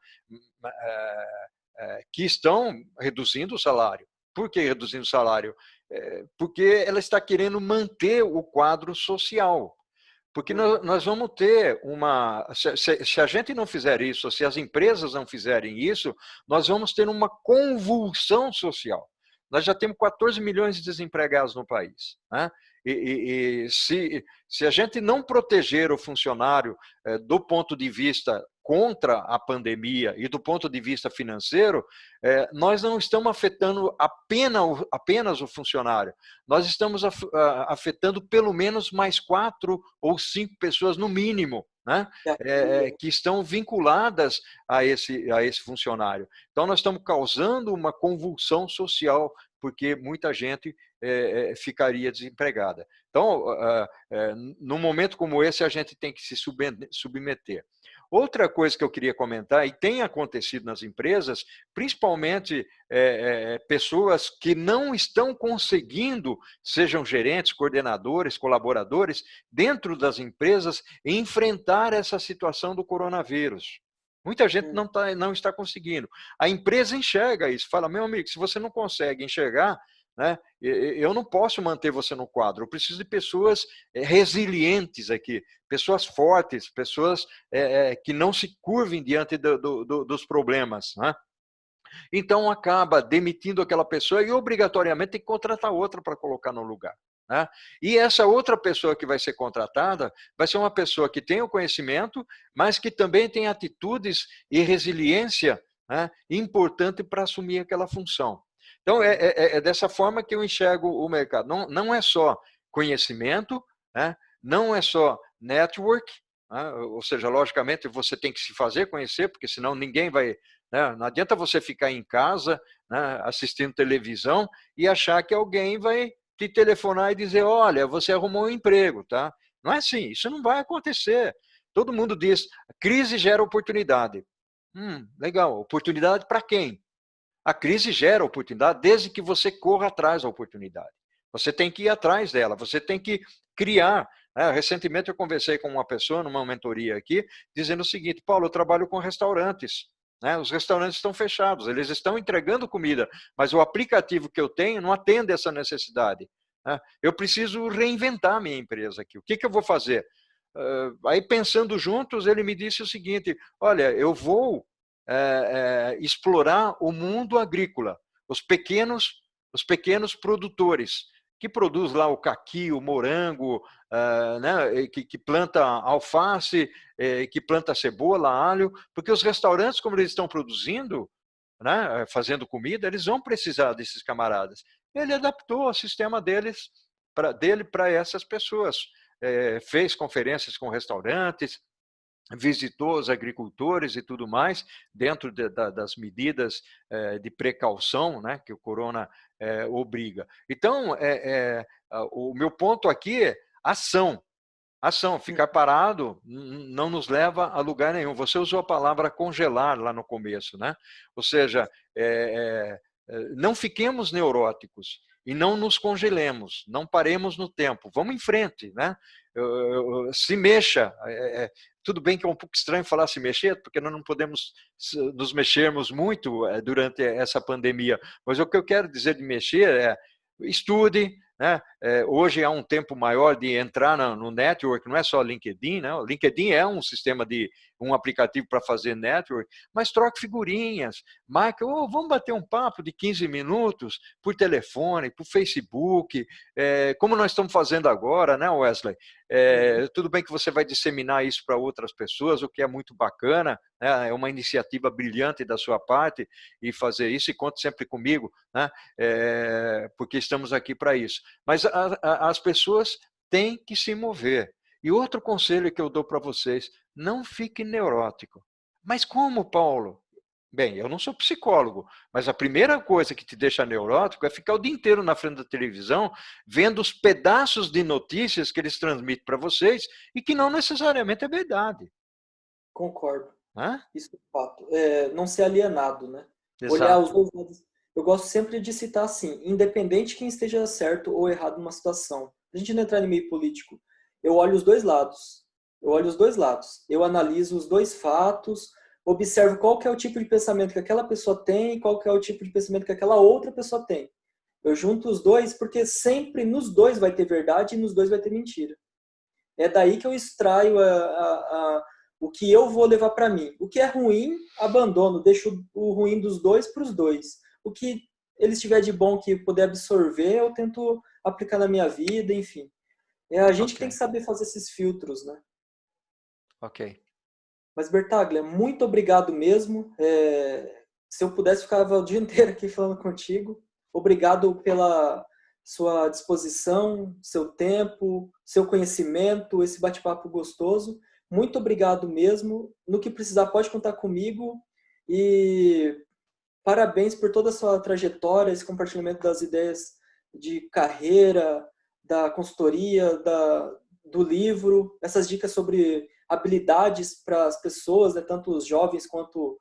que estão reduzindo o salário. Por que reduzindo o salário? Porque ela está querendo manter o quadro social. Porque nós vamos ter uma. Se a gente não fizer isso, se as empresas não fizerem isso, nós vamos ter uma convulsão social. Nós já temos 14 milhões de desempregados no país, né? E se a gente não proteger o funcionário do ponto de vista contra a pandemia e do ponto de vista financeiro, nós não estamos afetando apenas o funcionário, nós estamos afetando pelo menos mais 4 ou 5 pessoas no mínimo, né? Que estão vinculadas a esse funcionário. Então, nós estamos causando uma convulsão social, porque muita gente ficaria desempregada. Então, num momento como esse, a gente tem que se submeter. Outra coisa que eu queria comentar, e tem acontecido nas empresas, principalmente pessoas que não estão conseguindo, sejam gerentes, coordenadores, colaboradores, dentro das empresas, enfrentar essa situação do coronavírus. Muita gente não está conseguindo. A empresa enxerga isso, fala, meu amigo, se você não consegue enxergar, né, eu não posso manter você no quadro, eu preciso de pessoas resilientes aqui, pessoas fortes, pessoas que não se curvem diante dos problemas, né? Então acaba demitindo aquela pessoa e obrigatoriamente tem que contratar outra para colocar no lugar, né? E essa outra pessoa que vai ser contratada vai ser uma pessoa que tem o conhecimento, mas que também tem atitudes e resiliência, né, importante para assumir aquela função. Então, é dessa forma que eu enxergo o mercado. Não é só conhecimento, né, não é só network, né, ou seja, logicamente você tem que se fazer conhecer, porque senão ninguém vai, né, não adianta você ficar em casa, né, assistindo televisão e achar que alguém vai te telefonar e dizer, olha, você arrumou um emprego, tá? Não é assim, isso não vai acontecer. Todo mundo diz, crise gera oportunidade. Legal, oportunidade para quem? A crise gera oportunidade desde que você corra atrás da oportunidade. Você tem que ir atrás dela, você tem que criar. Recentemente eu conversei com uma pessoa numa mentoria aqui, dizendo o seguinte, Paulo, eu trabalho com restaurantes. Os restaurantes estão fechados, eles estão entregando comida, mas o aplicativo que eu tenho não atende essa necessidade. Eu preciso reinventar a minha empresa aqui. O que eu vou fazer? Aí pensando juntos, ele me disse o seguinte, olha, eu vou explorar o mundo agrícola, os pequenos produtores, que produz lá o caqui, o morango, né, que planta alface, que planta cebola, alho, porque os restaurantes, como eles estão produzindo, né, fazendo comida, eles vão precisar desses camaradas. Ele adaptou o sistema dele para essas pessoas. Fez conferências com restaurantes, visitou os agricultores e tudo mais, dentro das medidas de precaução, né, que o corona obriga. Então, o meu ponto aqui é ação. Ação, ficar parado não nos leva a lugar nenhum. Você usou a palavra congelar lá no começo, né? Ou seja, não fiquemos neuróticos e não nos congelemos, não paremos no tempo. Vamos em frente, né? Se mexa. Tudo bem que é um pouco estranho falar se mexer, porque nós não podemos nos mexermos muito durante essa pandemia. Mas o que eu quero dizer de mexer é estude, né? Hoje há um tempo maior de entrar no network, não é só LinkedIn, né? O LinkedIn é um sistema um aplicativo para fazer network, mas troque figurinhas, marque, vamos bater um papo de 15 minutos por telefone, por Facebook, como nós estamos fazendo agora, né, Wesley? Tudo bem que você vai disseminar isso para outras pessoas, o que é muito bacana, né? É uma iniciativa brilhante da sua parte e fazer isso, e conte sempre comigo, né? Porque estamos aqui para isso. Mas as pessoas têm que se mover. E outro conselho que eu dou para vocês, não fique neurótico. Mas como, Paulo? Bem, eu não sou psicólogo, mas a primeira coisa que te deixa neurótico é ficar o dia inteiro na frente da televisão, vendo os pedaços de notícias que eles transmitem para vocês e que não necessariamente é verdade. Concordo. Hã? Isso é fato. Não ser alienado, né? Olhar os Exato. dois lados. Eu gosto sempre de citar assim, independente quem esteja certo ou errado numa situação. A gente não entrar em meio político. Eu olho os dois lados. Eu olho os dois lados. Eu analiso os dois fatos, observo qual que é o tipo de pensamento que aquela pessoa tem e qual que é o tipo de pensamento que aquela outra pessoa tem. Eu junto os dois porque sempre nos dois vai ter verdade e nos dois vai ter mentira. É daí que eu extraio o que eu vou levar para mim. O que é ruim, abandono, deixo o ruim dos dois para os dois. O que eles tiver de bom que puder absorver, eu tento aplicar na minha vida, enfim. É a gente que tem que Ok. saber fazer esses filtros, né? Ok. Mas, Bertaglia, muito obrigado mesmo. Se eu pudesse, ficava o dia inteiro aqui falando contigo. Obrigado pela sua disposição, seu tempo, seu conhecimento, esse bate-papo gostoso. Muito obrigado mesmo. No que precisar, pode contar comigo. E parabéns por toda a sua trajetória, esse compartilhamento das ideias de carreira, da consultoria, do livro, essas dicas sobre habilidades para as pessoas, né, tanto os jovens quanto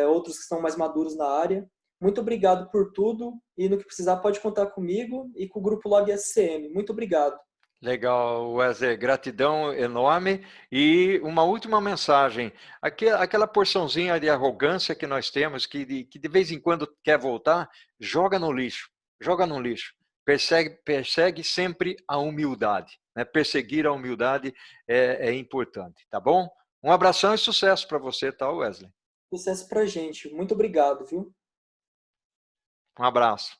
outros que estão mais maduros na área. Muito obrigado por tudo e no que precisar pode contar comigo e com o Grupo Log SCM. Muito obrigado. Legal, Wesley, gratidão enorme. E uma última mensagem, aquela porçãozinha de arrogância que nós temos, que de vez em quando quer voltar, joga no lixo, joga no lixo. Persegue sempre a humildade, né? Perseguir a humildade é importante, tá bom? Um abração e sucesso para você, tá, Wesley? Sucesso pra gente. Muito obrigado, viu? Um abraço.